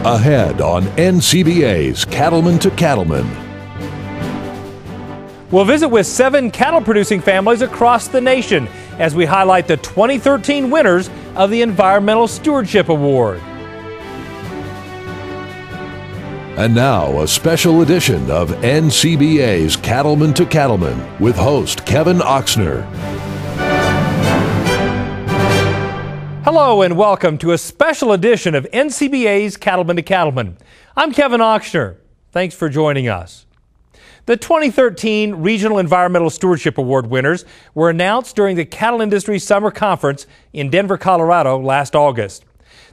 Ahead on NCBA's Cattleman to Cattleman. We'll visit with 7 cattle-producing families across the nation as we highlight the 2013 winners of the Environmental Stewardship Award. And now, a special edition of NCBA's Cattleman to Cattleman with host Kevin Oxner. Hello and welcome to a special edition of NCBA's Cattleman to Cattleman. I'm Kevin Oxner. Thanks for joining us. The 2013 Regional Environmental Stewardship Award winners were announced during the Cattle Industry Summer Conference in Denver, Colorado last August.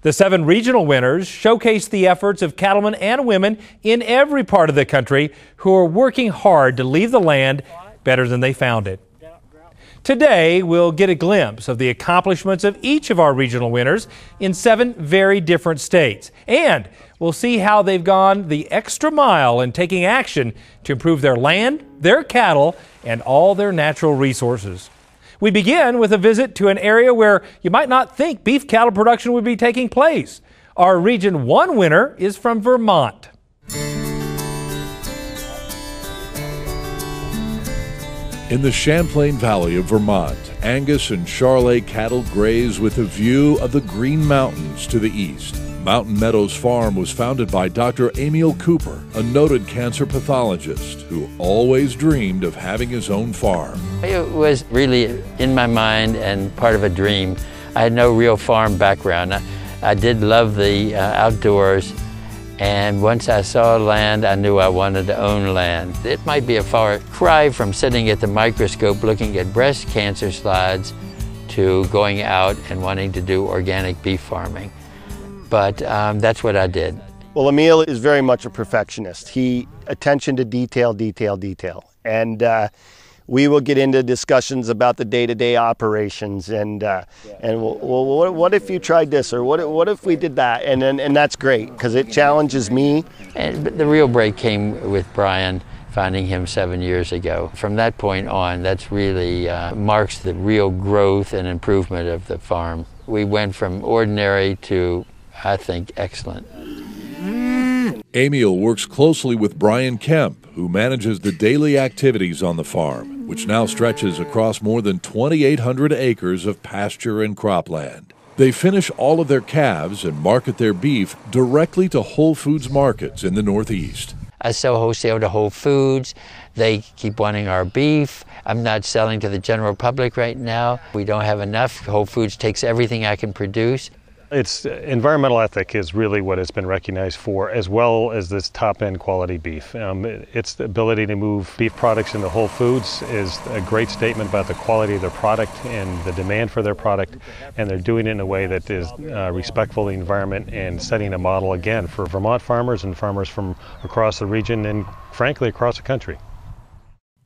The 7 regional winners showcased the efforts of cattlemen and women in every part of the country who are working hard to leave the land better than they found it. Today, we'll get a glimpse of the accomplishments of each of our regional winners in 7 very different states. And we'll see how they've gone the extra mile in taking action to improve their land, their cattle, and all their natural resources. We begin with a visit to an area where you might not think beef cattle production would be taking place. Our Region 1 winner is from Vermont. In the Champlain Valley of Vermont, Angus and Charolais cattle graze with a view of the Green Mountains to the east. Mountain Meadows Farm was founded by Dr. Emil Cooper, a noted cancer pathologist who always dreamed of having his own farm. It was really in my mind and part of a dream. I had no real farm background. I did love the outdoors. And once I saw land, I knew I wanted to own land. It might be a far cry from sitting at the microscope looking at breast cancer slides to going out and wanting to do organic beef farming. But that's what I did. Well, Emil is very much a perfectionist. He attention to detail, detail, detail. And we will get into discussions about the day-to-day operations and well, what if you tried this, or what if we did that? And that's great because it challenges me. But the real break came with Brian, finding him 7 years ago. From that point on, that's really marks the real growth and improvement of the farm. We went from ordinary to, I think, excellent. Emil works closely with Brian Kemp, who manages the daily activities on the farm, which now stretches across more than 2,800 acres of pasture and cropland. They finish all of their calves and market their beef directly to Whole Foods markets in the Northeast. I sell wholesale to Whole Foods. They keep wanting our beef. I'm not selling to the general public right now. We don't have enough. Whole Foods takes everything I can produce. It's environmental ethic is really what it's been recognized for, as well as this top-end quality beef. Its ability to move beef products into Whole Foods is a great statement about the quality of their product and the demand for their product, and they're doing it in a way that is respectful of the environment and setting a model again for Vermont farmers and farmers from across the region and frankly across the country.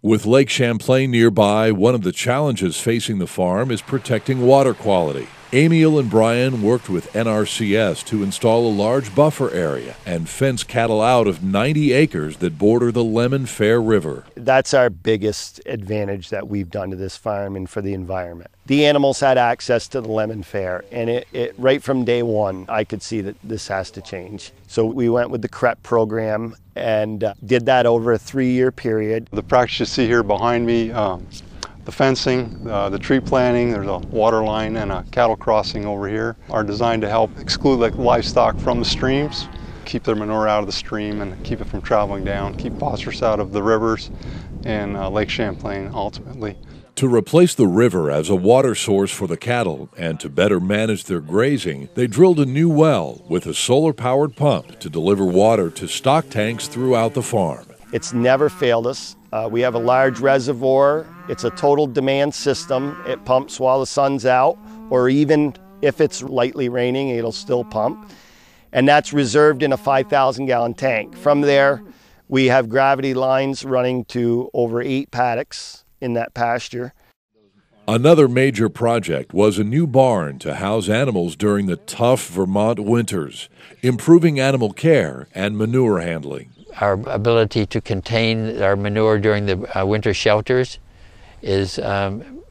With Lake Champlain nearby, one of the challenges facing the farm is protecting water quality. Emil and Brian worked with NRCS to install a large buffer area and fence cattle out of 90 acres that border the Lemon Fair River. That's our biggest advantage that we've done to this farm and for the environment. The animals had access to the Lemon Fair, and it right from day one, I could see that this has to change. So we went with the CREP program and did that over a 3-year period. The practice you see here behind me, the fencing, the tree planting, there's a water line and a cattle crossing over here, are designed to help exclude the livestock from the streams, keep their manure out of the stream and keep it from traveling down, keep phosphorus out of the rivers and Lake Champlain ultimately. To replace the river as a water source for the cattle and to better manage their grazing, they drilled a new well with a solar-powered pump to deliver water to stock tanks throughout the farm. It's never failed us. We have a large reservoir. It's a total demand system. It pumps while the sun's out, or even if it's lightly raining, it'll still pump. And that's reserved in a 5,000-gallon tank. From there, we have gravity lines running to over 8 paddocks in that pasture. Another major project was a new barn to house animals during the tough Vermont winters, improving animal care and manure handling. Our ability to contain our manure during the winter shelters is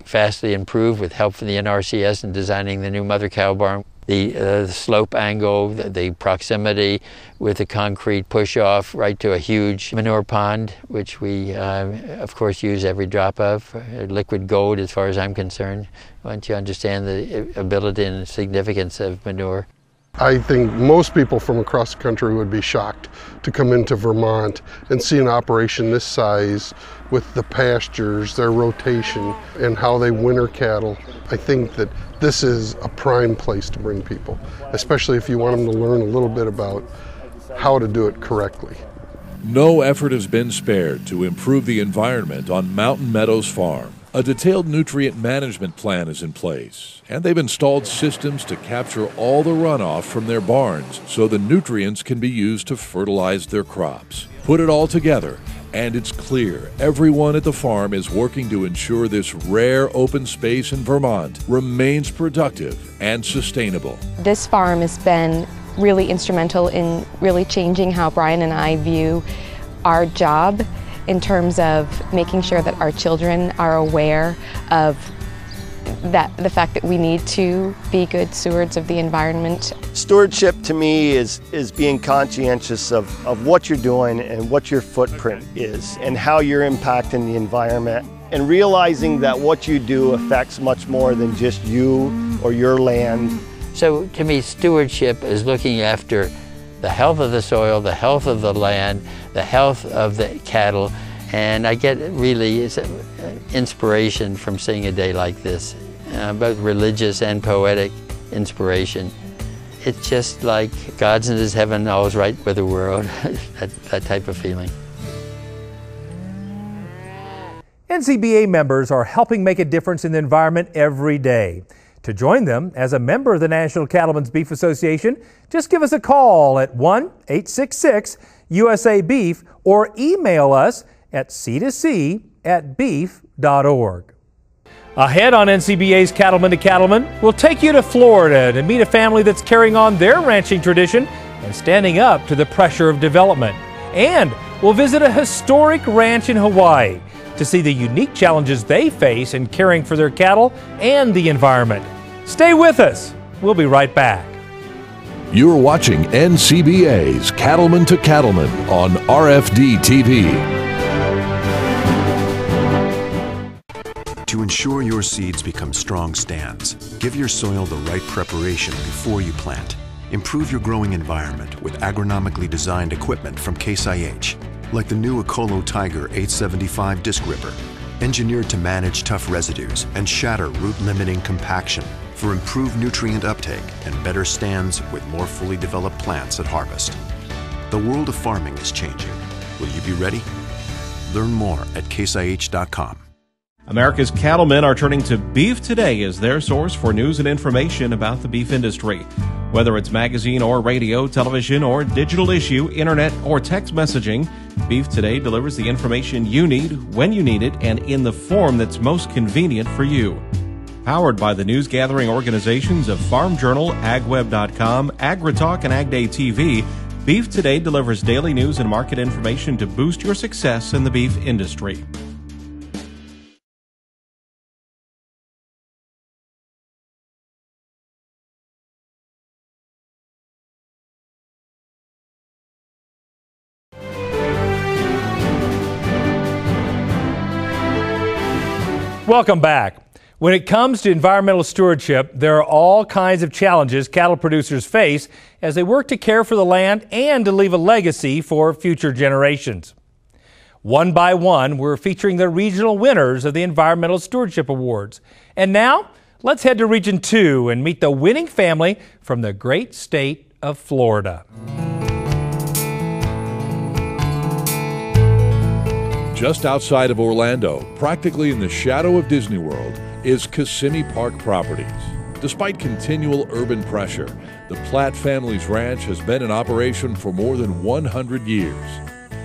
vastly improved with help from the NRCS in designing the new mother cow barn. The slope angle, the proximity with the concrete push-off right to a huge manure pond, which we, of course, use every drop of. Liquid gold as far as I'm concerned, once you understand the ability and significance of manure. I think most people from across the country would be shocked to come into Vermont and see an operation this size with the pastures, their rotation, and how they winter cattle. I think that this is a prime place to bring people, especially if you want them to learn a little bit about how to do it correctly. No effort has been spared to improve the environment on Mountain Meadows Farm. A detailed nutrient management plan is in place, and they've installed systems to capture all the runoff from their barns so the nutrients can be used to fertilize their crops. Put it all together, and it's clear everyone at the farm is working to ensure this rare open space in Vermont remains productive and sustainable. This farm has been really instrumental in really changing how Brian and I view our job, in terms of making sure that our children are aware of the fact that we need to be good stewards of the environment. Stewardship to me is being conscientious of what you're doing and what your footprint is and how you're impacting the environment, and realizing that what you do affects much more than just you or your land. So to me, stewardship is looking after the health of the soil, the health of the land, the health of the cattle, and I get really inspiration from seeing a day like this, both religious and poetic inspiration. It's just like God's in His heaven, all's right with the world, that type of feeling. NCBA members are helping make a difference in the environment every day. To join them as a member of the National Cattlemen's Beef Association, just give us a call at 1-866-USA-BEEF or email us at C2C@beef.org. Ahead on NCBA's Cattleman to Cattleman, we'll take you to Florida to meet a family that's carrying on their ranching tradition and standing up to the pressure of development. And we'll visit a historic ranch in Hawaii to see the unique challenges they face in caring for their cattle and the environment. Stay with us. We'll be right back. You're watching NCBA's Cattleman to Cattleman on RFD TV. To ensure your seeds become strong stands, give your soil the right preparation before you plant. Improve your growing environment with agronomically designed equipment from Case IH, like the new Ecolo Tiger 875 disc ripper, engineered to manage tough residues and shatter root-limiting compaction for improved nutrient uptake and better stands with more fully developed plants at harvest. The world of farming is changing. Will you be ready? Learn more at caseih.com. America's cattlemen are turning to Beef Today as their source for news and information about the beef industry. Whether it's magazine or radio, television or digital issue, internet or text messaging, Beef Today delivers the information you need when you need it and in the form that's most convenient for you. Powered by the news-gathering organizations of Farm Journal, AgWeb.com, AgriTalk, and AgDay TV, Beef Today delivers daily news and market information to boost your success in the beef industry. Welcome back. When it comes to environmental stewardship, there are all kinds of challenges cattle producers face as they work to care for the land and to leave a legacy for future generations. One by one, we're featuring the regional winners of the Environmental Stewardship Awards. And now, let's head to Region 2 and meet the winning family from the great state of Florida. Just outside of Orlando, practically in the shadow of Disney World, is Kissimmee Park Properties. Despite continual urban pressure, the Platt family's ranch has been in operation for more than 100 years.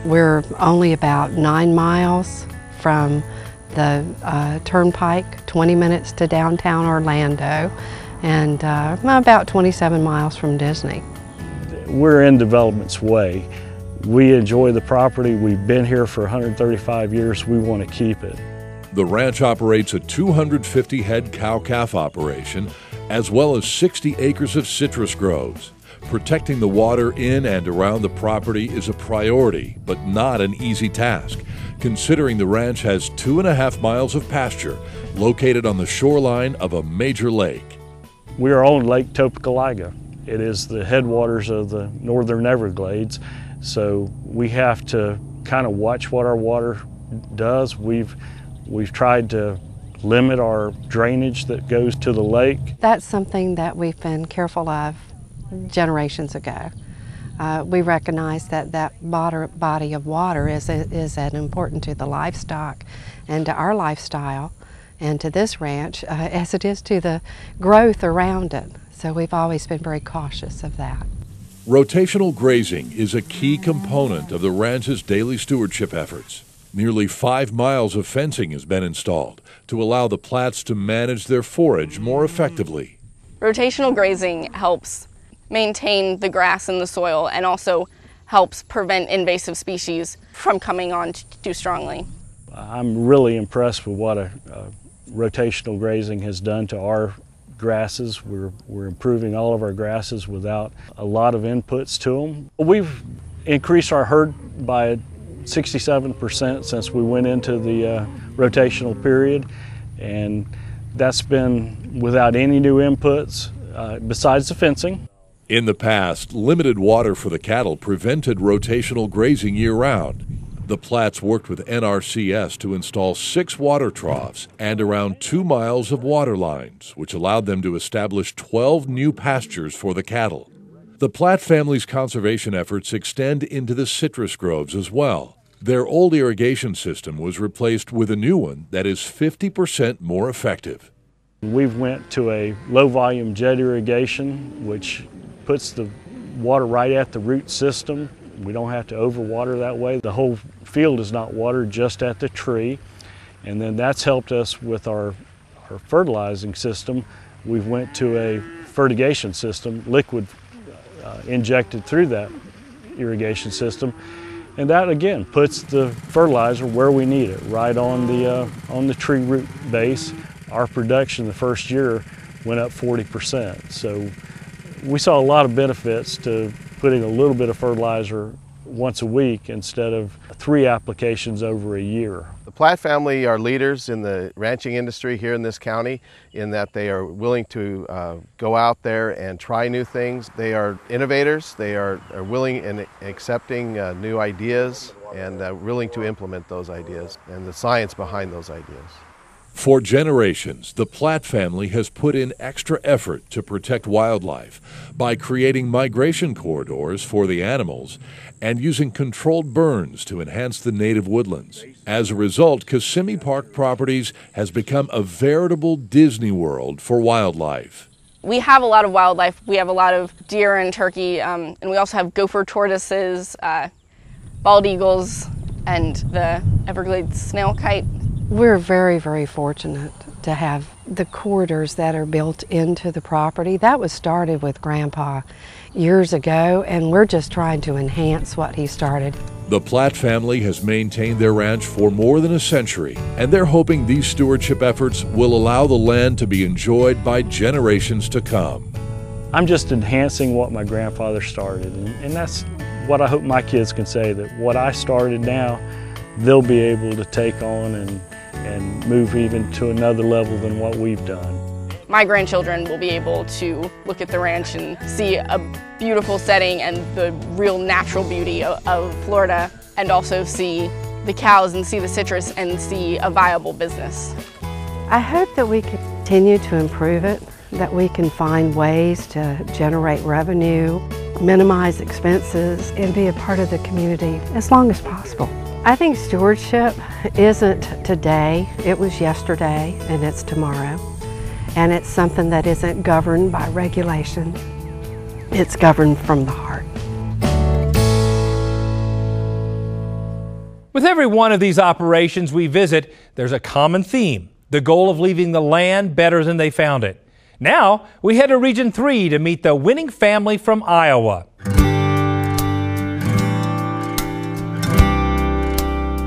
We're only about 9 miles from the turnpike, 20 minutes to downtown Orlando, and about 27 miles from Disney. We're in development's way. We enjoy the property. We've been here for 135 years. We want to keep it. The ranch operates a 250-head cow-calf operation as well as 60 acres of citrus groves. Protecting the water in and around the property is a priority, but not an easy task, considering the ranch has 2.5 miles of pasture located on the shoreline of a major lake. We are on Lake Topekaliga. It is the headwaters of the northern Everglades, so we have to kind of watch what our water does. We've tried to limit our drainage that goes to the lake. That's something that we've been careful of generations ago. We recognize that body of water is as important to the livestock and to our lifestyle and to this ranch as it is to the growth around it. So we've always been very cautious of that. Rotational grazing is a key component of the ranch's daily stewardship efforts. Nearly 5 miles of fencing has been installed to allow the plats to manage their forage more effectively. Rotational grazing helps maintain the grass in the soil and also helps prevent invasive species from coming on too strongly. I'm really impressed with what rotational grazing has done to our grasses. We're improving all of our grasses without a lot of inputs to them. We've increased our herd by 67% since we went into the rotational period, and that's been without any new inputs besides the fencing. In the past, limited water for the cattle prevented rotational grazing year-round. The plats worked with NRCS to install 6 water troughs and around 2 miles of water lines, which allowed them to establish 12 new pastures for the cattle. The Platt family's conservation efforts extend into the citrus groves as well. Their old irrigation system was replaced with a new one that is 50% more effective. We've went to a low-volume jet irrigation, which puts the water right at the root system. We don't have to overwater that way. The whole field is not watered, just at the tree. And then that's helped us with our fertilizing system. We've went to a fertigation system, liquid injected through that irrigation system. And that again puts the fertilizer where we need it, right on the tree root base. Our production the first year went up 40%. So we saw a lot of benefits to putting a little bit of fertilizer once a week instead of 3 applications over a year. The Platt family are leaders in the ranching industry here in this county in that they are willing to go out there and try new things. They are innovators. They are willing and accepting new ideas and willing to implement those ideas and the science behind those ideas. For generations, the Platt family has put in extra effort to protect wildlife by creating migration corridors for the animals and using controlled burns to enhance the native woodlands. As a result, Kissimmee Park Properties has become a veritable Disney World for wildlife. We have a lot of wildlife. We have a lot of deer and turkey, and we also have gopher tortoises, bald eagles, and the Everglades snail kite. We're very, very fortunate to have the corridors that are built into the property. That was started with Grandpa years ago, and we're just trying to enhance what he started. The Platt family has maintained their ranch for more than a century, and they're hoping these stewardship efforts will allow the land to be enjoyed by generations to come. I'm just enhancing what my grandfather started, and that's what I hope my kids can say, that what I started now, they'll be able to take on and move even to another level than what we've done. My grandchildren will be able to look at the ranch and see a beautiful setting and the real natural beauty of Florida, and also see the cows and see the citrus and see a viable business. I hope that we continue to improve it, that we can find ways to generate revenue, minimize expenses, and be a part of the community as long as possible. I think stewardship isn't today, it was yesterday, and it's tomorrow. And it's something that isn't governed by regulation, it's governed from the heart. With every one of these operations we visit, there's a common theme, the goal of leaving the land better than they found it. Now, we head to Region 3 to meet the winning family from Iowa.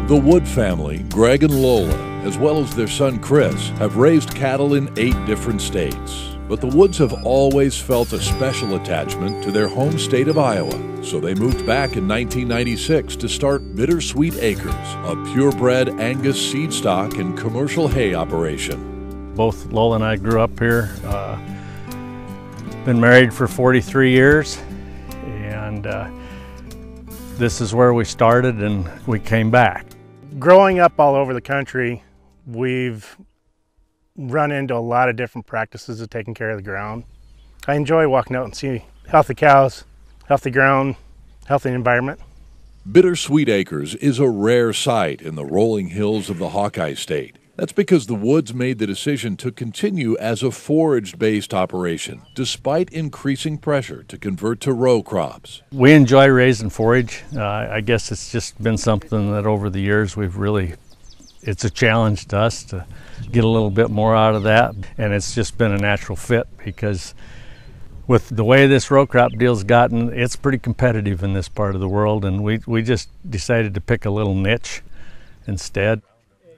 The Wood family, Greg and Lola, as well as their son Chris, have raised cattle in 8 different states. But the Woods have always felt a special attachment to their home state of Iowa, so they moved back in 1996 to start Bittersweet Acres, a purebred Angus seed stock and commercial hay operation. Both Lola and I grew up here, been married for 43 years, and this is where we started and we came back. Growing up all over the country, we've run into a lot of different practices of taking care of the ground. I enjoy walking out and seeing healthy cows, healthy ground, healthy environment. Bittersweet Acres is a rare sight in the rolling hills of the Hawkeye State. That's because the Woods made the decision to continue as a forage-based operation, despite increasing pressure to convert to row crops. We enjoy raising forage. I guess it's just been something that over the years it's a challenge to us to get a little bit more out of that, and it's just been a natural fit because with the way this row crop deal's gotten, it's pretty competitive in this part of the world, and we just decided to pick a little niche instead.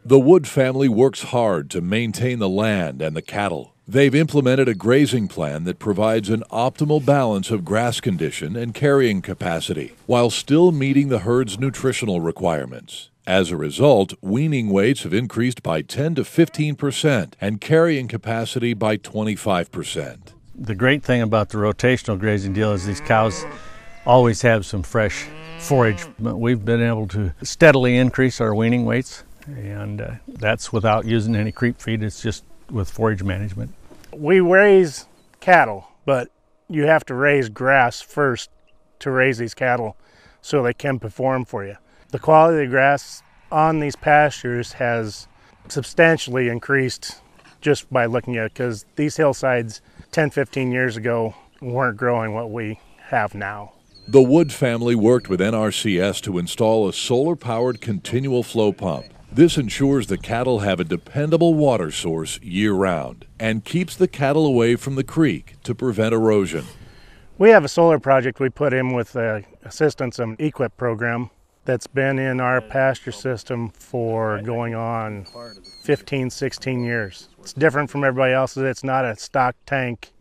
The Wood family works hard to maintain the land and the cattle. They've implemented a grazing plan that provides an optimal balance of grass condition and carrying capacity, while still meeting the herd's nutritional requirements. As a result, weaning weights have increased by 10 to 15% and carrying capacity by 25%. The great thing about the rotational grazing deal is these cows always have some fresh forage. We've been able to steadily increase our weaning weights, and that's without using any creep feed. It's just with forage management. We raise cattle, but you have to raise grass first to raise these cattle so they can perform for you. The quality of the grass on these pastures has substantially increased just by looking at it, because these hillsides 10-15 years ago weren't growing what we have now. The Wood family worked with NRCS to install a solar-powered continual flow pump. This ensures the cattle have a dependable water source year-round and keeps the cattle away from the creek to prevent erosion. We have a solar project we put in with the assistance of EQIP program that's been in our pasture system for going on 15, 16 years. It's different from everybody else's. It's not a stock tank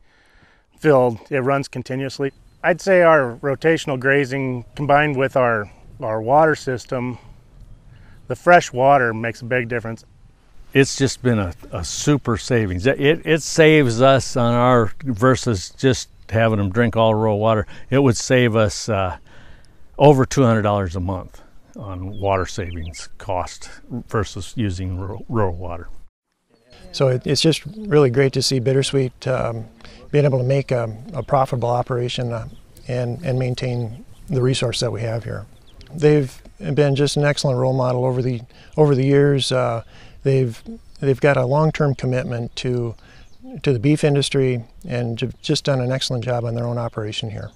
filled. It runs continuously. I'd say our rotational grazing combined with our water system, the fresh water makes a big difference. It's just been a super savings. It saves us on our, versus just having them drink all raw water, it would save us over $200 a month on water savings cost versus using rural water. So it's just really great to see Bittersweet being able to make a profitable operation and maintain the resource that we have here. They've been just an excellent role model over the years. They've got a long-term commitment to the beef industry and just done an excellent job on their own operation here.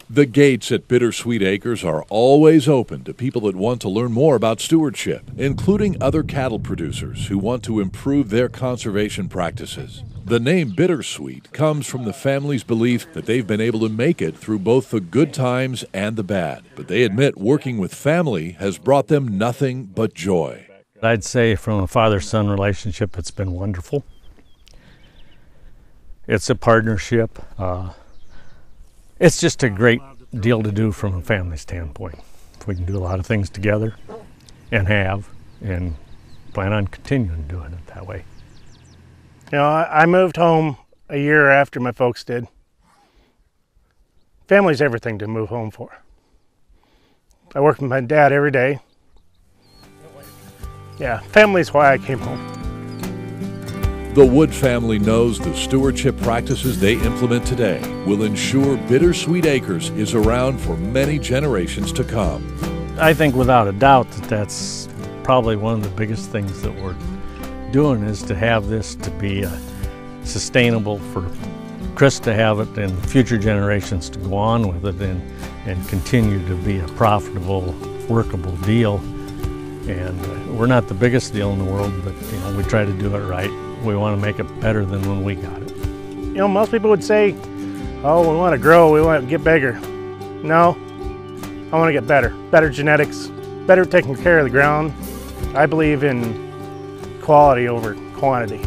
The gates at Bittersweet Acres are always open to people that want to learn more about stewardship, including other cattle producers who want to improve their conservation practices. The name Bittersweet comes from the family's belief that they've been able to make it through both the good times and the bad, but they admit working with family has brought them nothing but joy. I'd say from a father-son relationship, it's been wonderful. It's a partnership. It's just a great deal to do from a family standpoint. We can do a lot of things together and plan on continuing doing it that way. You know, I moved home a year after my folks did. Family's everything to move home for. I work with my dad every day. Yeah, family's why I came home. The Wood family knows the stewardship practices they implement today will ensure Bittersweet Acres is around for many generations to come. I think without a doubt that's probably one of the biggest things that we're doing, is to have this to be sustainable for Chris to have it and future generations to go on with it and continue to be a profitable, workable deal. And we're not the biggest deal in the world, but we try to do it right. We want to make it better than when we got it. You know, most people would say, oh, we want to grow, we want to get bigger. No, I want to get better. Better genetics, better taking care of the ground. I believe in quality over quantity.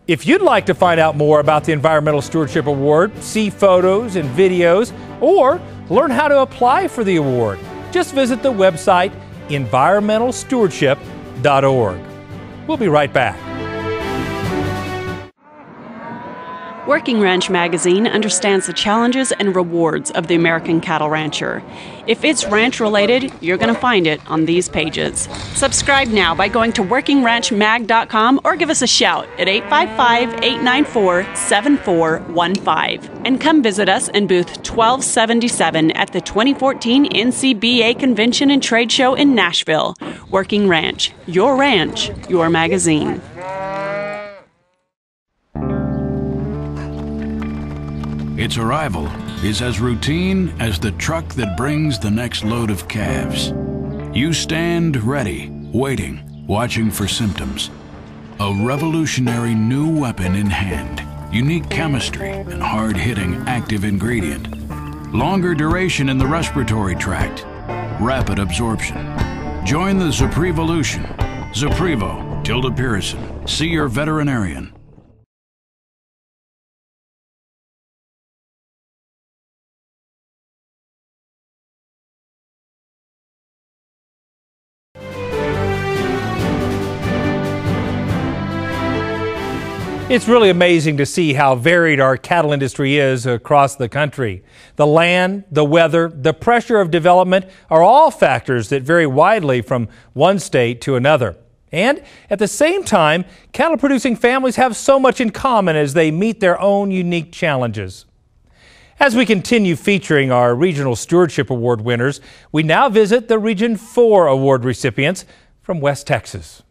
If you'd like to find out more about the Environmental Stewardship Award, see photos and videos, or learn how to apply for the award, just visit the website environmentalstewardship.org. We'll be right back. Working Ranch magazine understands the challenges and rewards of the American cattle rancher. If it's ranch related, you're going to find it on these pages. Subscribe now by going to workingranchmag.com or give us a shout at 855-894-7415. And come visit us in booth 1277 at the 2014 NCBA Convention and Trade Show in Nashville. Working Ranch, your magazine. Its arrival is as routine as the truck that brings the next load of calves. You stand ready, waiting, watching for symptoms. A revolutionary new weapon in hand, unique chemistry and hard-hitting active ingredient. Longer duration in the respiratory tract, rapid absorption. Join the Zaprevolution. Zaprevo, Tildapearson. See your veterinarian. It's really amazing to see how varied our cattle industry is across the country. The land, the weather, the pressure of development are all factors that vary widely from one state to another. And at the same time, cattle-producing families have so much in common as they meet their own unique challenges. As we continue featuring our Regional Stewardship Award winners, we now visit the Region 4 award recipients from West Texas.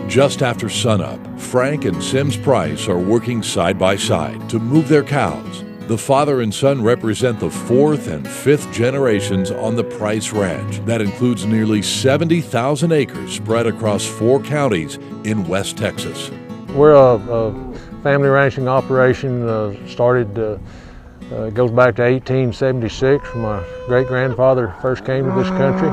Just after sunup, Frank and Sims Price are working side by side to move their cows. The father and son represent the fourth and fifth generations on the Price Ranch that includes nearly 70,000 acres spread across 4 counties in West Texas. We're a family ranching operation, goes back to 1876 when my great-grandfather first came to this country.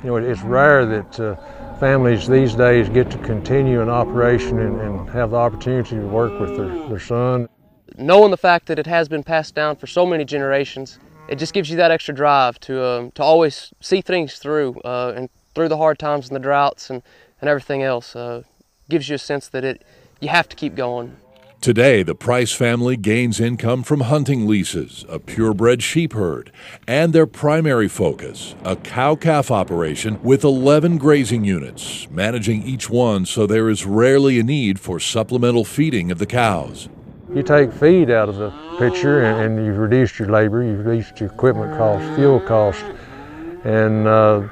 You know, it's rare that families these days get to continue an operation and have the opportunity to work with their son. Knowing the fact that it has been passed down for so many generations, it just gives you that extra drive to always see things through, and through the hard times and the droughts and everything else. Gives you a sense that you have to keep going. Today, the Price family gains income from hunting leases, a purebred sheep herd, and their primary focus, a cow-calf operation with 11 grazing units, managing each one so there is rarely a need for supplemental feeding of the cows. You take feed out of the picture and you've reduced your labor, you've reduced your equipment costs, fuel costs, and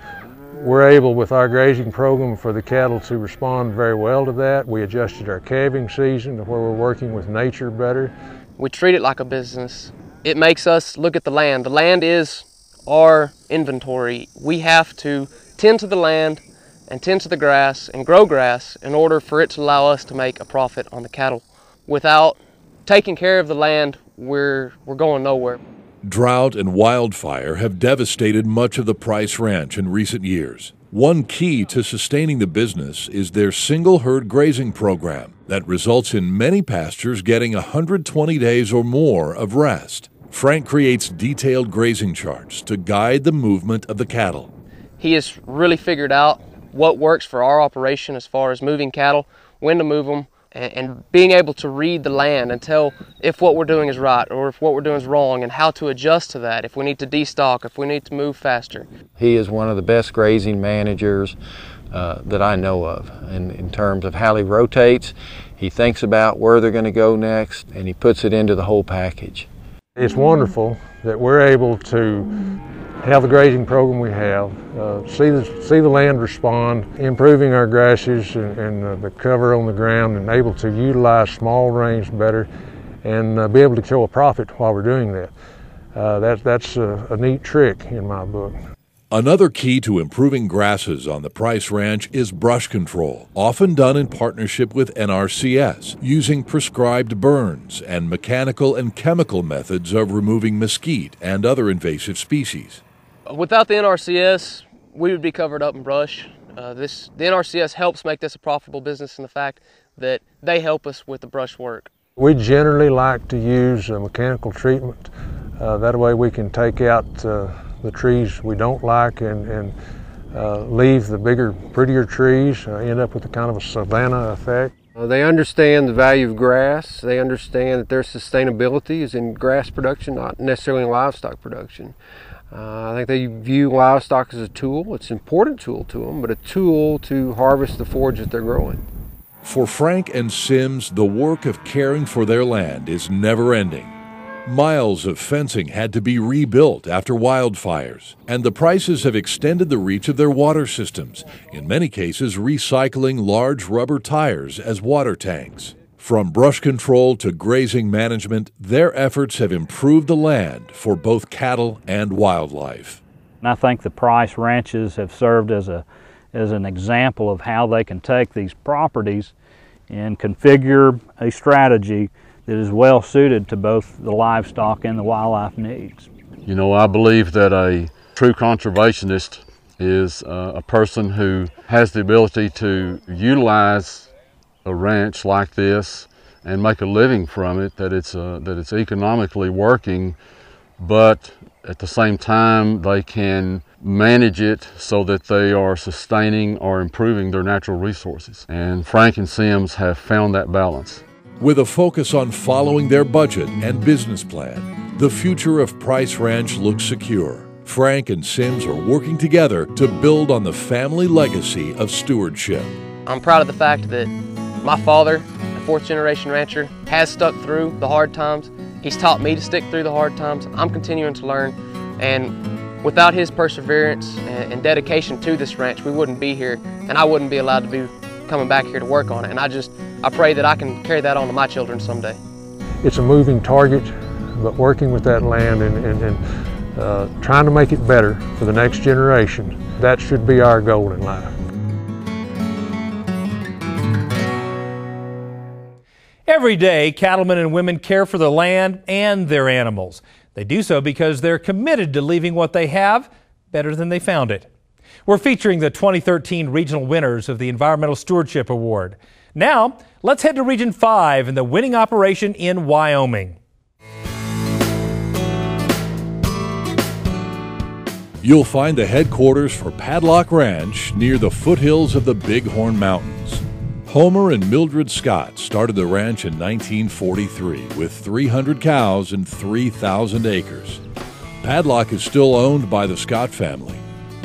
we're able with our grazing program for the cattle to respond very well to that. We adjusted our calving season to where we're working with nature better. We treat it like a business. It makes us look at the land. The land is our inventory. We have to tend to the land and tend to the grass and grow grass in order for it to allow us to make a profit on the cattle. Without taking care of the land, we're going nowhere. Drought and wildfire have devastated much of the Price Ranch in recent years. One key to sustaining the business is their single herd grazing program that results in many pastures getting 120 days or more of rest. Frank creates detailed grazing charts to guide the movement of the cattle. He has really figured out what works for our operation as far as moving cattle, when to move them, and being able to read the land and tell if what we're doing is right or if what we're doing is wrong and how to adjust to that, if we need to destock, if we need to move faster. He is one of the best grazing managers that I know of in terms of how he rotates. He thinks about where they're going to go next and he puts it into the whole package. It's wonderful that we're able to have the grazing program we have, see the land respond, improving our grasses and the cover on the ground, and able to utilize small range better and be able to show a profit while we're doing that. That's a neat trick in my book. Another key to improving grasses on the Price Ranch is brush control, often done in partnership with NRCS, using prescribed burns and mechanical and chemical methods of removing mesquite and other invasive species. Without the NRCS, we would be covered up in brush. The NRCS helps make this a profitable business in the fact that they help us with the brush work. We generally like to use mechanical treatment. That way we can take out the trees we don't like and leave the bigger, prettier trees, end up with a kind of a savanna effect. They understand the value of grass. They understand that their sustainability is in grass production, not necessarily in livestock production. I think they view livestock as a tool. It's an important tool to them, but a tool to harvest the forage that they're growing. For Frank and Sims, the work of caring for their land is never-ending. Miles of fencing had to be rebuilt after wildfires, and the Prices have extended the reach of their water systems, in many cases recycling large rubber tires as water tanks. From brush control to grazing management, their efforts have improved the land for both cattle and wildlife. And I think the Price ranches have served as an example of how they can take these properties and configure a strategy that is well suited to both the livestock and the wildlife needs. You know, I believe that a true conservationist is a person who has the ability to utilize a ranch like this and make a living from it, that it's economically working, but at the same time they can manage it so that they are sustaining or improving their natural resources. And Frank and Sims have found that balance. With a focus on following their budget and business plan, the future of Price Ranch looks secure. Frank and Sims are working together to build on the family legacy of stewardship. I'm proud of the fact that my father, a fourth-generation rancher, has stuck through the hard times. He's taught me to stick through the hard times. I'm continuing to learn, and without his perseverance and dedication to this ranch, we wouldn't be here, and I wouldn't be allowed to be coming back here to work on it. And I pray that I can carry that on to my children someday. It's a moving target, but working with that land and trying to make it better for the next generation, that should be our goal in life. Every day, cattlemen and women care for the land and their animals. They do so because they're committed to leaving what they have better than they found it. We're featuring the 2013 regional winners of the Environmental Stewardship Award. Now, let's head to Region 5 and the winning operation in Wyoming. You'll find the headquarters for Padlock Ranch near the foothills of the Bighorn Mountains. Homer and Mildred Scott started the ranch in 1943 with 300 cows and 3,000 acres. Padlock is still owned by the Scott family,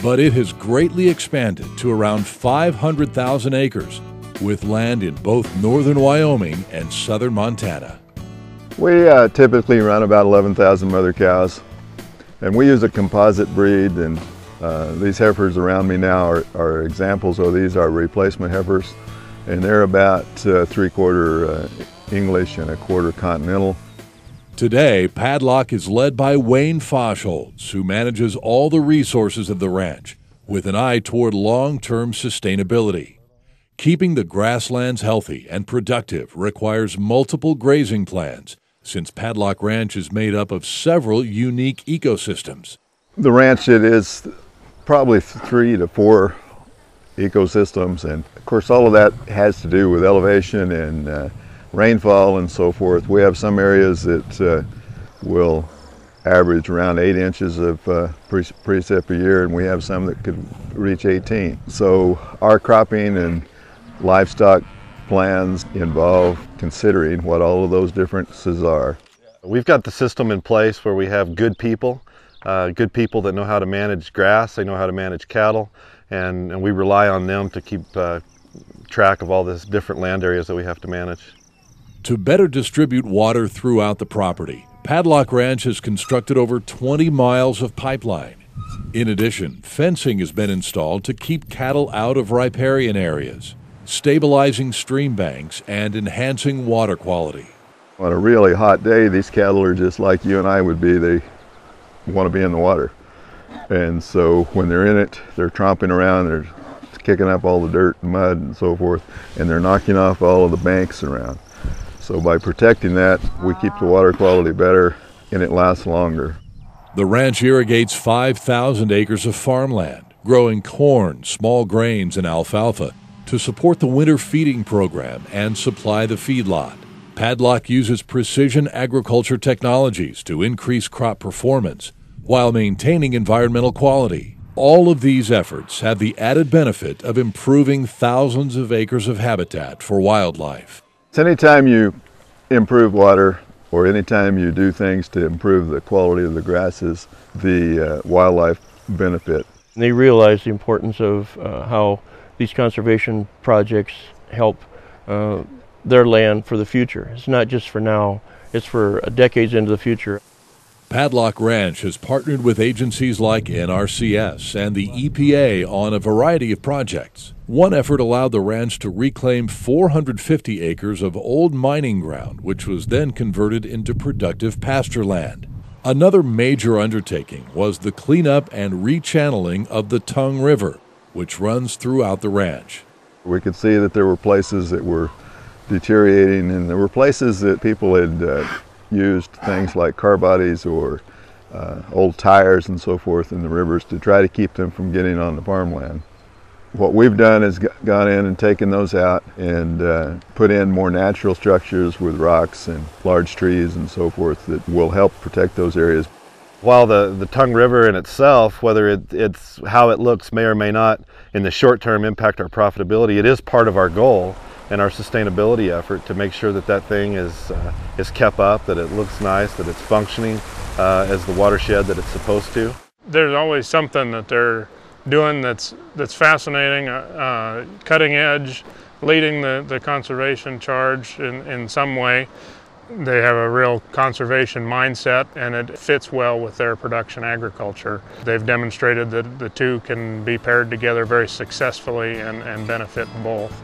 but it has greatly expanded to around 500,000 acres, with land in both northern Wyoming and southern Montana. We typically run about 11,000 mother cows, and we use a composite breed, and these heifers around me now are examples of these. Are replacement heifers, and they're about 3/4 English and 1/4 Continental. Today, Padlock is led by Wayne Foshholz, who manages all the resources of the ranch, with an eye toward long-term sustainability. Keeping the grasslands healthy and productive requires multiple grazing plans, since Padlock Ranch is made up of several unique ecosystems. The ranch, it is probably 3 to 4 ecosystems, and of course all of that has to do with elevation and rainfall and so forth. We have some areas that will average around 8 inches of precip a year, and we have some that could reach 18. So our cropping and livestock plans involve considering what all of those differences are. We've got the system in place where we have good people that know how to manage grass, they know how to manage cattle, and we rely on them to keep track of all these different land areas that we have to manage. To better distribute water throughout the property, Padlock Ranch has constructed over 20 miles of pipeline. In addition, fencing has been installed to keep cattle out of riparian areas, stabilizing stream banks and enhancing water quality. On a really hot day, these cattle are just like you and I would be. They want to be in the water. And so when they're in it, they're tromping around, they're kicking up all the dirt and mud and so forth, and they're knocking off all of the banks around. So by protecting that, we keep the water quality better and it lasts longer. The ranch irrigates 5,000 acres of farmland, growing corn, small grains, and alfalfa to support the winter feeding program and supply the feedlot. Padlock uses precision agriculture technologies to increase crop performance while maintaining environmental quality. All of these efforts have the added benefit of improving thousands of acres of habitat for wildlife. So anytime you improve water or anytime you do things to improve the quality of the grasses, the wildlife benefit. They realize the importance of how these conservation projects help their land for the future. It's not just for now, it's for decades into the future. Padlock Ranch has partnered with agencies like NRCS and the EPA on a variety of projects. One effort allowed the ranch to reclaim 450 acres of old mining ground, which was then converted into productive pasture land. Another major undertaking was the cleanup and rechanneling of the Tongue River, which runs throughout the ranch. We could see that there were places that were deteriorating, and there were places that people had used things like car bodies or old tires and so forth in the rivers to try to keep them from getting on the farmland. What we've done is gone in and taken those out and put in more natural structures with rocks and large trees and so forth that will help protect those areas. While the Tongue River in itself, whether it's how it looks may or may not in the short term impact our profitability, it is part of our goal and our sustainability effort to make sure that that thing is kept up, that it looks nice, that it's functioning as the watershed that it's supposed to. There's always something that they're doing that's fascinating, cutting edge, leading the conservation charge in some way. They have a real conservation mindset, and it fits well with their production agriculture. They've demonstrated that the two can be paired together very successfully and benefit both.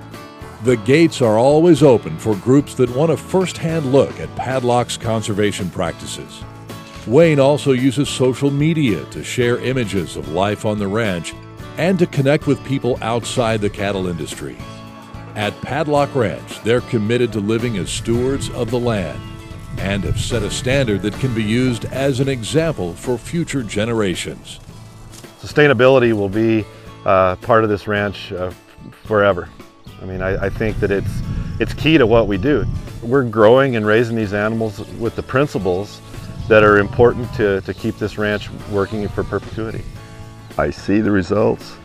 The gates are always open for groups that want a first-hand look at Padlock's conservation practices. Wayne also uses social media to share images of life on the ranch and to connect with people outside the cattle industry. At Padlock Ranch, they're committed to living as stewards of the land and have set a standard that can be used as an example for future generations. Sustainability will be part of this ranch forever. I mean, I think that it's key to what we do. We're growing and raising these animals with the principles that are important to keep this ranch working for perpetuity. I see the results.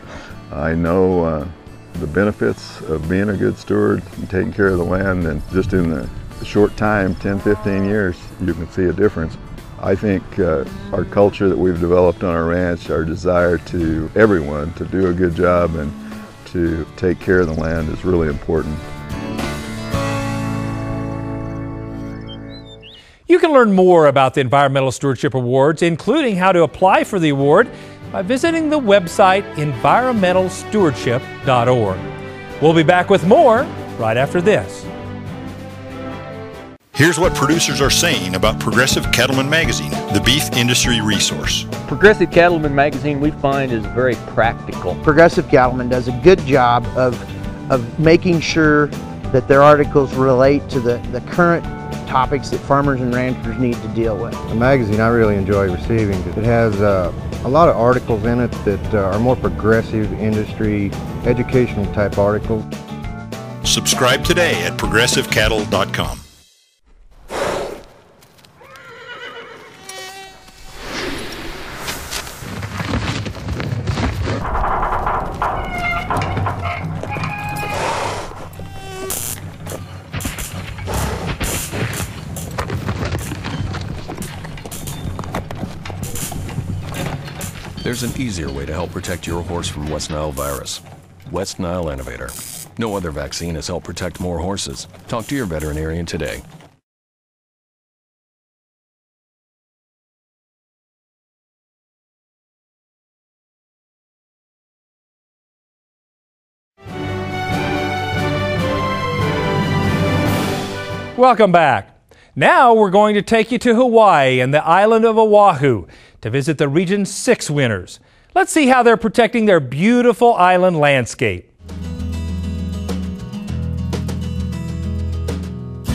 I know the benefits of being a good steward and taking care of the land, and just in the short time, 10, 15 years, you can see a difference. I think our culture that we've developed on our ranch, our desire to everyone to do a good job and to take care of the land is really important. You can learn more about the Environmental Stewardship Awards, including how to apply for the award, by visiting the website environmentalstewardship.org. We'll be back with more right after this. Here's what producers are saying about Progressive Cattleman Magazine, the beef industry resource. Progressive Cattleman Magazine we find is very practical. Progressive Cattleman does a good job of making sure that their articles relate to the current topics that farmers and ranchers need to deal with. The magazine I really enjoy receiving. It has a lot of articles in it that are more progressive industry, educational type articles. Subscribe today at progressivecattle.com. There's an easier way to help protect your horse from West Nile virus. West Nile Innovator. No other vaccine has helped protect more horses. Talk to your veterinarian today. Welcome back. Now we're going to take you to Hawaii and the island of Oahu to visit the Region 6 winners. Let's see how they're protecting their beautiful island landscape.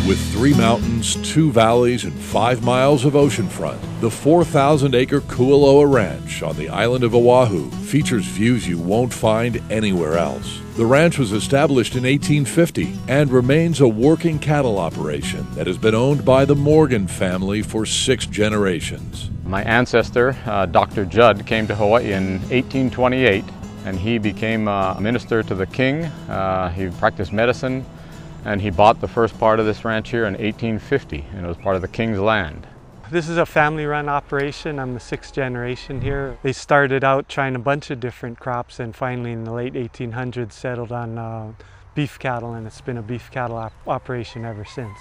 With 3 mountains, 2 valleys, and 5 miles of oceanfront, the 4,000-acre Kula Ranch on the island of Oahu features views you won't find anywhere else. The ranch was established in 1850 and remains a working cattle operation that has been owned by the Morgan family for 6 generations. My ancestor, Dr. Judd, came to Hawaii in 1828, and he became a minister to the king. He practiced medicine, and he bought the first part of this ranch here in 1850, and it was part of the king's land. This is a family-run operation. I'm the 6th generation here. They started out trying a bunch of different crops, and finally in the late 1800s settled on beef cattle, and it's been a beef cattle operation ever since.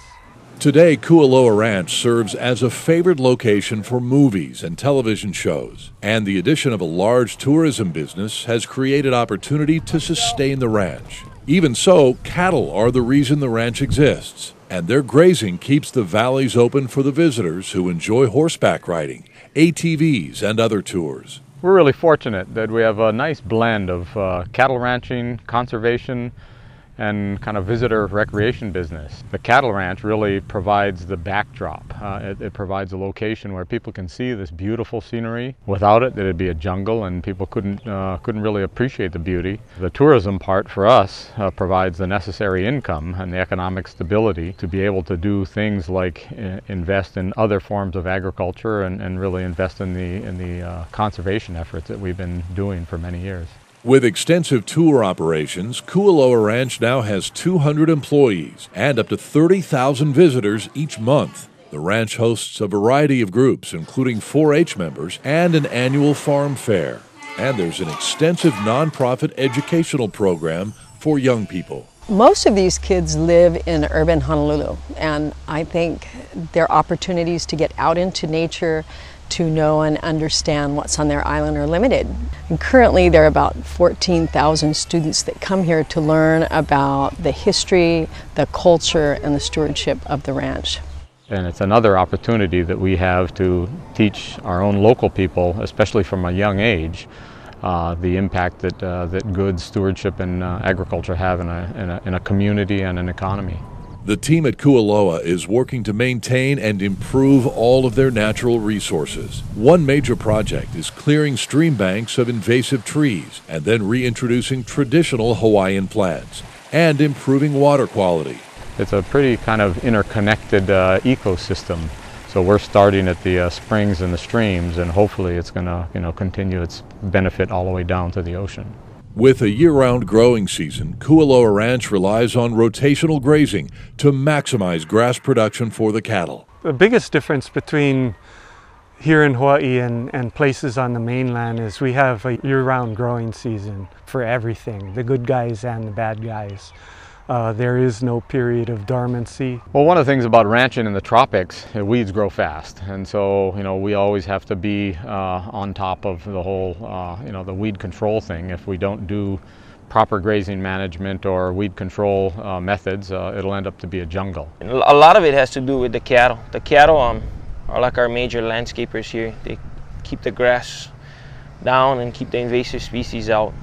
Today, Kula Ranch serves as a favored location for movies and television shows, and the addition of a large tourism business has created opportunity to sustain the ranch. Even so, cattle are the reason the ranch exists, and their grazing keeps the valleys open for the visitors who enjoy horseback riding, ATVs, and other tours. We're really fortunate that we have a nice blend of cattle ranching, conservation, and kind of visitor recreation business. The cattle ranch really provides the backdrop. It provides a location where people can see this beautiful scenery. Without it, it'd be a jungle, and people couldn't really appreciate the beauty. The tourism part for us provides the necessary income and the economic stability to be able to do things like invest in other forms of agriculture and really invest in the conservation efforts that we've been doing for many years. With extensive tour operations, Kula Ranch now has 200 employees and up to 30,000 visitors each month. The ranch hosts a variety of groups, including 4-H members and an annual farm fair. And there's an extensive nonprofit educational program for young people. Most of these kids live in urban Honolulu, and I think their opportunities to get out into nature, to know and understand what's on their island are limited. And currently there are about 14,000 students that come here to learn about the history, the culture, and the stewardship of the ranch. And it's another opportunity that we have to teach our own local people, especially from a young age, the impact that good stewardship and agriculture have in a community and an economy. The team at Kula is working to maintain and improve all of their natural resources. One major project is clearing stream banks of invasive trees and then reintroducing traditional Hawaiian plants and improving water quality. It's a pretty kind of interconnected ecosystem. So we're starting at the springs and the streams, and hopefully it's going to continue its benefit all the way down to the ocean. With a year-round growing season, Kula Ranch relies on rotational grazing to maximize grass production for the cattle. The biggest difference between here in Hawaii and places on the mainland is we have a year-round growing season for everything, the good guys and the bad guys. There is no period of dormancy. Well, one of the things about ranching in the tropics, weeds grow fast, and so we always have to be on top of the whole the weed control thing. If we don't do proper grazing management or weed control methods, it'll end up to be a jungle. A lot of it has to do with the cattle. The cattle are like our major landscapers here. They keep the grass down and keep the invasive species out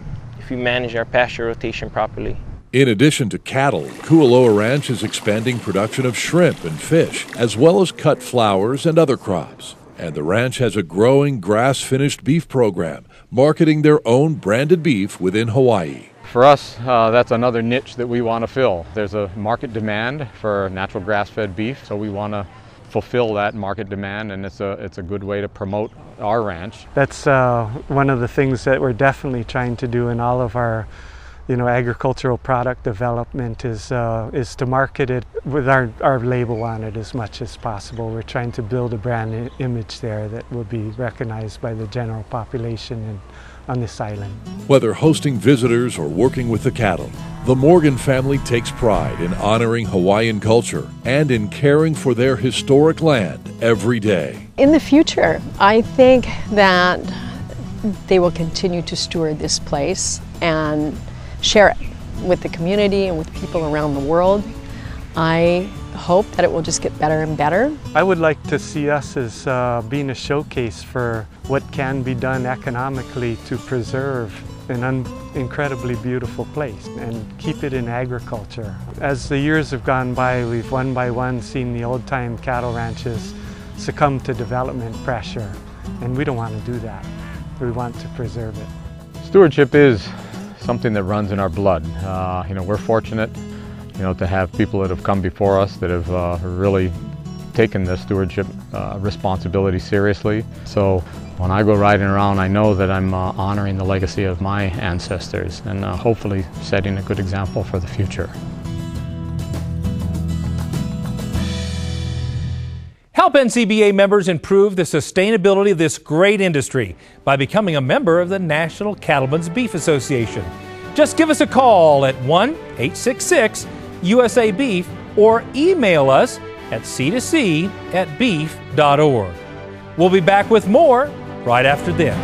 if we manage our pasture rotation properly. In addition to cattle, Kula Ranch is expanding production of shrimp and fish, as well as cut flowers and other crops. And the ranch has a growing grass-finished beef program, marketing their own branded beef within Hawaii. For us, that's another niche that we want to fill. There's a market demand for natural grass-fed beef, so we want to fulfill that market demand, and it's a good way to promote our ranch. That's one of the things that we're definitely trying to do in all of our agricultural product development is to market it with our label on it as much as possible. We're trying to build a brand image there that will be recognized by the general population on this island. Whether hosting visitors or working with the cattle, the Morgan family takes pride in honoring Hawaiian culture and in caring for their historic land every day. In the future, I think that they will continue to steward this place and share it with the community and with people around the world. I hope that it will just get better and better. I would like to see us as being a showcase for what can be done economically to preserve an incredibly beautiful place and keep it in agriculture. As the years have gone by, we've one by one seen the old-time cattle ranches succumb to development pressure, and we don't want to do that. We want to preserve it. Stewardship is something that runs in our blood. We're fortunate, to have people that have come before us that have really taken the stewardship responsibility seriously. So when I go riding around, I know that I'm honoring the legacy of my ancestors and hopefully setting a good example for the future. Help NCBA members improve the sustainability of this great industry by becoming a member of the National Cattlemen's Beef Association. Just give us a call at 1-866-USA-BEEF or email us at c2c@beef.org. We'll be back with more right after this.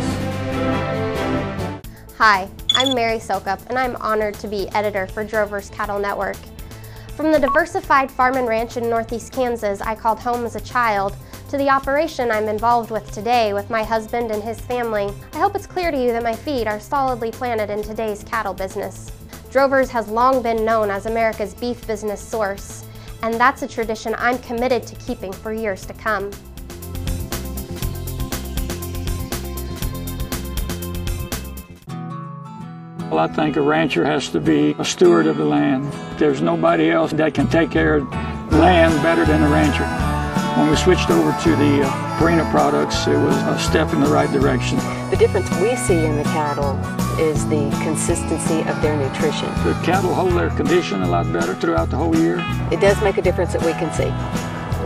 Hi, I'm Mary Sokup, and I'm honored to be editor for Drover's Cattle Network. From the diversified farm and ranch in northeast Kansas I called home as a child, to the operation I'm involved with today with my husband and his family, I hope it's clear to you that my feet are solidly planted in today's cattle business. Drover's has long been known as America's beef business source, and that's a tradition I'm committed to keeping for years to come. Well, I think a rancher has to be a steward of the land. There's nobody else that can take care of land better than a rancher. When we switched over to the Purina products, it was a step in the right direction. The difference we see in the cattle is the consistency of their nutrition. The cattle hold their condition a lot better throughout the whole year. It does make a difference that we can see,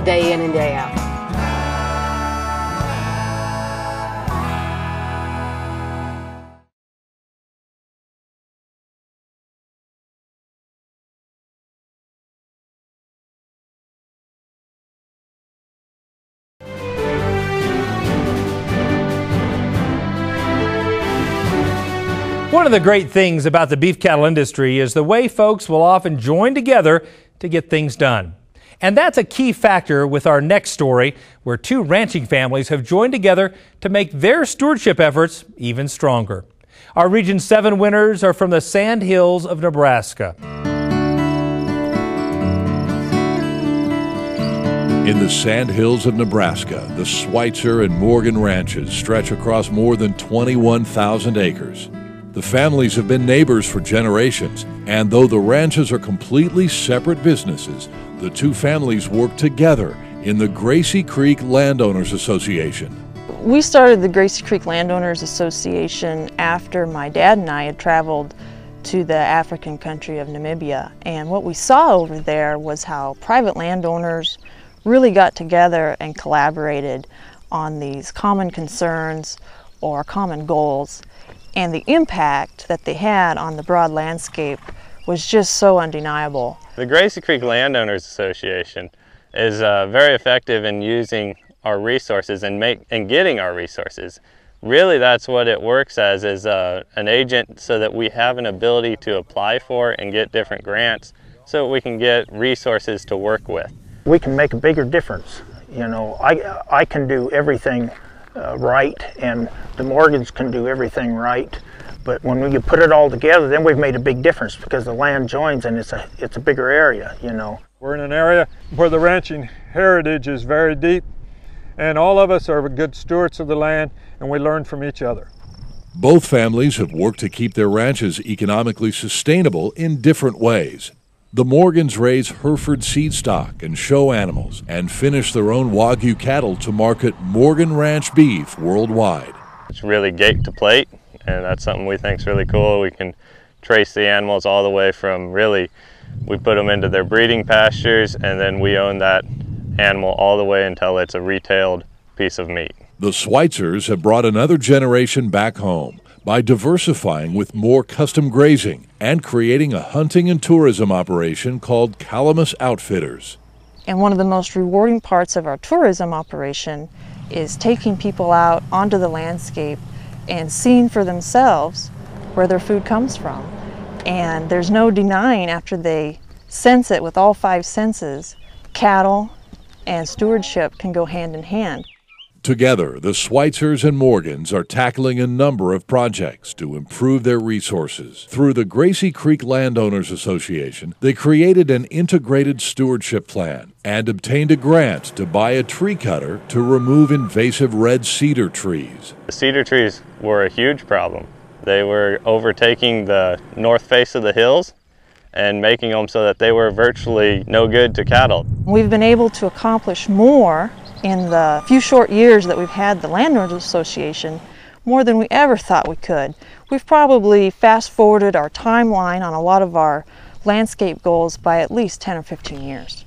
day in and day out. One of the great things about the beef cattle industry is the way folks will often join together to get things done. And that's a key factor with our next story, where two ranching families have joined together to make their stewardship efforts even stronger. Our Region 7 winners are from the Sand Hills of Nebraska. In the Sand Hills of Nebraska, the Switzer and Morgan ranches stretch across more than 21,000 acres. The families have been neighbors for generations, and though the ranches are completely separate businesses, the two families work together in the Gracie Creek Landowners Association. We started the Gracie Creek Landowners Association after my dad and I had traveled to the African country of Namibia, and what we saw over there was how private landowners really got together and collaborated on these common concerns or common goals. And the impact that they had on the broad landscape was just so undeniable. The Gracie Creek Landowners Association is very effective in using our resources and getting our resources. Really, that's what it works as, is an agent so that we have an ability to apply for and get different grants so that we can get resources to work with. We can make a bigger difference. I can do everything right, and the Morgans can do everything right, but when we put it all together, then we've made a big difference because the land joins and it's a bigger area. We're in an area where the ranching heritage is very deep, and all of us are good stewards of the land, and we learn from each other. Both families have worked to keep their ranches economically sustainable in different ways. The Morgans raise Hereford seed stock and show animals and finish their own Wagyu cattle to market Morgan Ranch beef worldwide. It's really gate to plate, and that's something we think is really cool. We can trace the animals all the way from we put them into their breeding pastures, and then we own that animal all the way until it's a retailed piece of meat. The Switzers have brought another generation back home by diversifying with more custom grazing and creating a hunting and tourism operation called Calamus Outfitters. And one of the most rewarding parts of our tourism operation is taking people out onto the landscape and seeing for themselves where their food comes from. And there's no denying, after they sense it with all five senses, cattle and stewardship can go hand in hand. Together, the Switzers and Morgans are tackling a number of projects to improve their resources. Through the Gracie Creek Landowners Association, they created an integrated stewardship plan and obtained a grant to buy a tree cutter to remove invasive red cedar trees. The cedar trees were a huge problem. They were overtaking the north face of the hills and making them so that they were virtually no good to cattle. We've been able to accomplish more in the few short years that we've had the Landowners Association, more than we ever thought we could. We've probably fast-forwarded our timeline on a lot of our landscape goals by at least 10 or 15 years.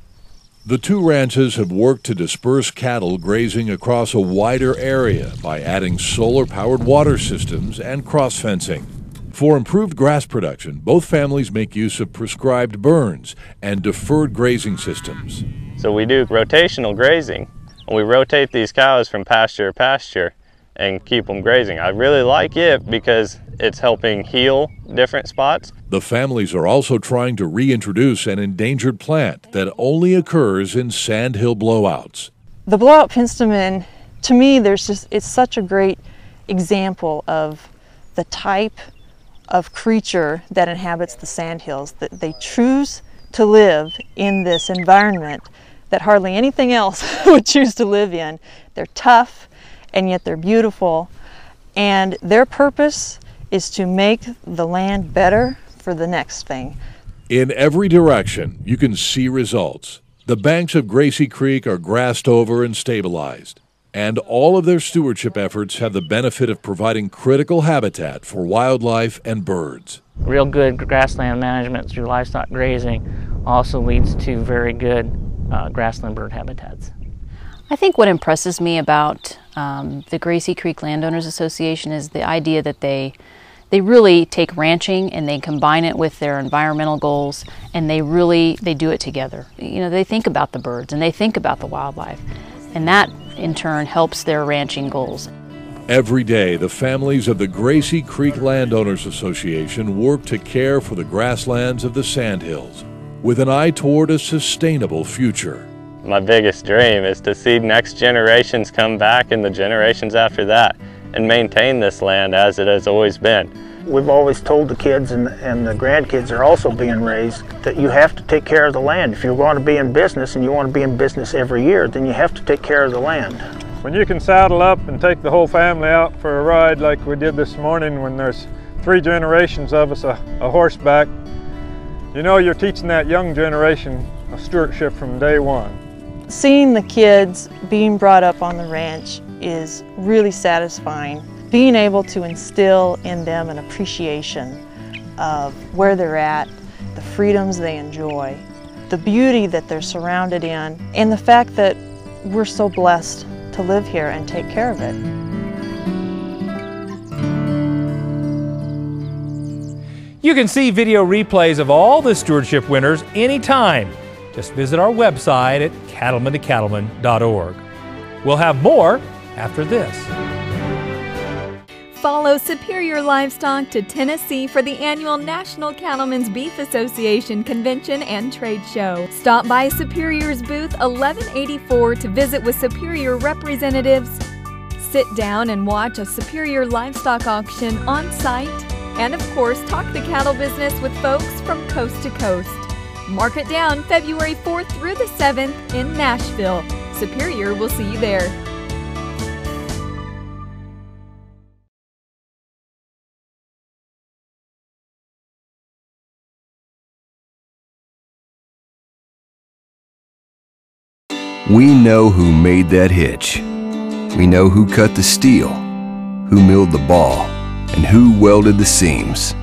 The two ranches have worked to disperse cattle grazing across a wider area by adding solar-powered water systems and cross-fencing. For improved grass production, both families make use of prescribed burns and deferred grazing systems. So we do rotational grazing. We rotate these cows from pasture to pasture and keep them grazing. I really like it because it's helping heal different spots. The families are also trying to reintroduce an endangered plant that only occurs in sandhill blowouts. The blowout penstemon, to me, it's such a great example of the type of creature that inhabits the sandhills, that they choose to live in this environment that hardly anything else would choose to live in. They're tough, and yet they're beautiful, and their purpose is to make the land better for the next thing. In every direction, you can see results. The banks of Gracie Creek are grassed over and stabilized, and all of their stewardship efforts have the benefit of providing critical habitat for wildlife and birds. Real good grassland management through livestock grazing also leads to very good grassland bird habitats. I think what impresses me about the Gracie Creek Landowners Association is the idea that they really take ranching and they combine it with their environmental goals, and they do it together. You know, they think about the birds and they think about the wildlife, and that in turn helps their ranching goals. Every day, the families of the Gracie Creek Landowners Association work to care for the grasslands of the Sandhills, with an eye toward a sustainable future. My biggest dream is to see next generations come back and the generations after that and maintain this land as it has always been. We've always told the kids, and the grandkids are also being raised, that you have to take care of the land. If you're going to be in business, and you want to be in business every year, then you have to take care of the land. When you can saddle up and take the whole family out for a ride like we did this morning, when there's 3 generations of us a horseback, you know you're teaching that young generation a stewardship from day one. Seeing the kids being brought up on the ranch is really satisfying. Being able to instill in them an appreciation of where they're at, the freedoms they enjoy, the beauty that they're surrounded in, and the fact that we're so blessed to live here and take care of it. You can see video replays of all the stewardship winners anytime. Just visit our website at cattlemantocattleman.org. We'll have more after this. Follow Superior Livestock to Tennessee for the annual National Cattlemen's Beef Association Convention and Trade Show. Stop by Superior's booth 1184 to visit with Superior representatives. Sit down and watch a Superior livestock auction on site. And of course, talk the cattle business with folks from coast to coast. Mark it down February 4th through the 7th in Nashville. Superior will see you there. We know who made that hitch. We know who cut the steel, who milled the ball, and who welded the seams.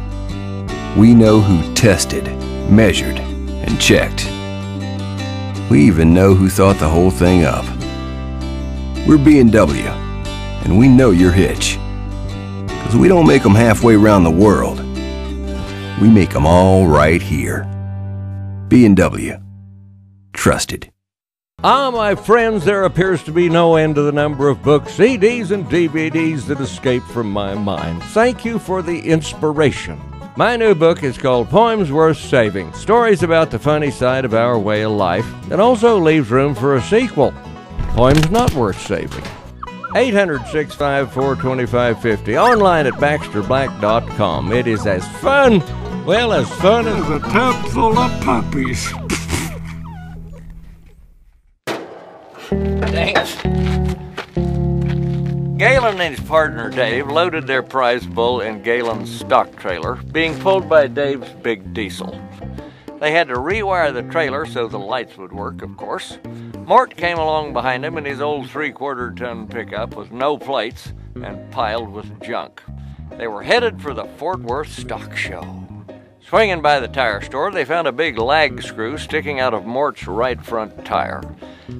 We know who tested, measured, and checked. We even know who thought the whole thing up. We're B&W, and we know your hitch. Because we don't make them halfway around the world. We make them all right here. B&W. Trusted. My friends, there appears to be no end to the number of books, CDs, and DVDs that escape from my mind. Thank you for the inspiration. My new book is called Poems Worth Saving, stories about the funny side of our way of life that also leaves room for a sequel, Poems Not Worth Saving. 800-654-2550. Online at baxterblack.com. It is as fun, well, as fun as a tub full of puppies. Thanks. Galen and his partner Dave loaded their prize bull in Galen's stock trailer, being pulled by Dave's big diesel. They had to rewire the trailer so the lights would work, of course. Mort came along behind him in his old 3/4-ton pickup with no plates and piled with junk. They were headed for the Fort Worth Stock Show. Swinging by the tire store, they found a big lag screw sticking out of Mort's right front tire.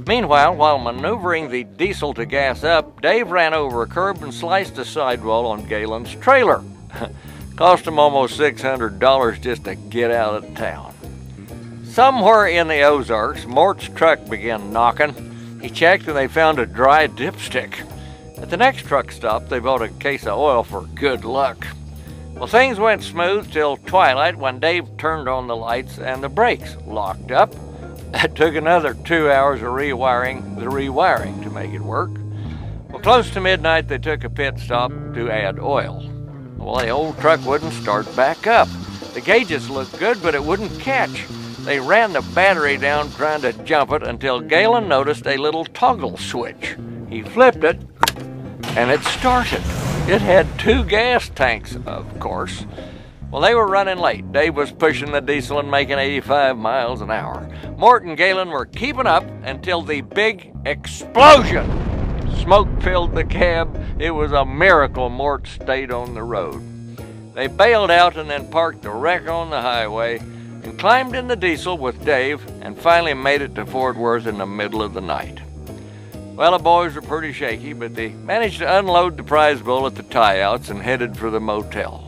Meanwhile, while maneuvering the diesel to gas up, Dave ran over a curb and sliced a sidewall on Galen's trailer. Cost him almost $600 just to get out of town. Somewhere in the Ozarks, Mort's truck began knocking. He checked and they found a dry dipstick. At the next truck stop, they bought a case of oil for good luck. Well, things went smooth till twilight when Dave turned on the lights and the brakes locked up. It took another 2 hours of rewiring the rewiring to make it work. Well, close to midnight, they took a pit stop to add oil. Well, the old truck wouldn't start back up. The gauges looked good, but it wouldn't catch. They ran the battery down trying to jump it until Galen noticed a little toggle switch. He flipped it, and it started. It had 2 gas tanks, of course. Well, they were running late. Dave was pushing the diesel and making 85 miles an hour. Mort and Galen were keeping up until the big explosion. Smoke filled the cab. It was a miracle Mort stayed on the road. They bailed out and then parked the wreck on the highway and climbed in the diesel with Dave and finally made it to Fort Worth in the middle of the night. Well, the boys were pretty shaky, but they managed to unload the prize bull at the tie-outs and headed for the motel.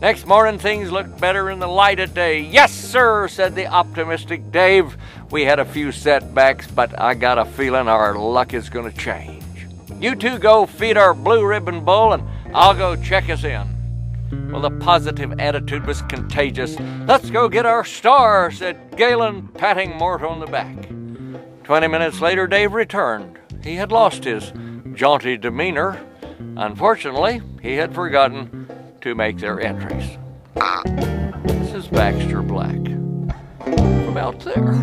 Next morning, things looked better in the light of day. "Yes, sir," said the optimistic Dave. "We had a few setbacks, but I got a feeling our luck is going to change. You two go feed our blue ribbon bull, and I'll go check us in." Well, the positive attitude was contagious. "Let's go get our star," said Galen, patting Mort on the back. 20 minutes later, Dave returned. He had lost his jaunty demeanor. Unfortunately, he had forgotten to make their entries. This is Baxter Black from out there.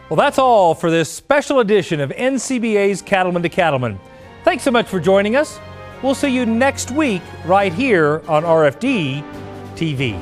Well, that's all for this special edition of NCBA's Cattleman to Cattleman. Thanks so much for joining us. We'll see you next week right here on RFD TV.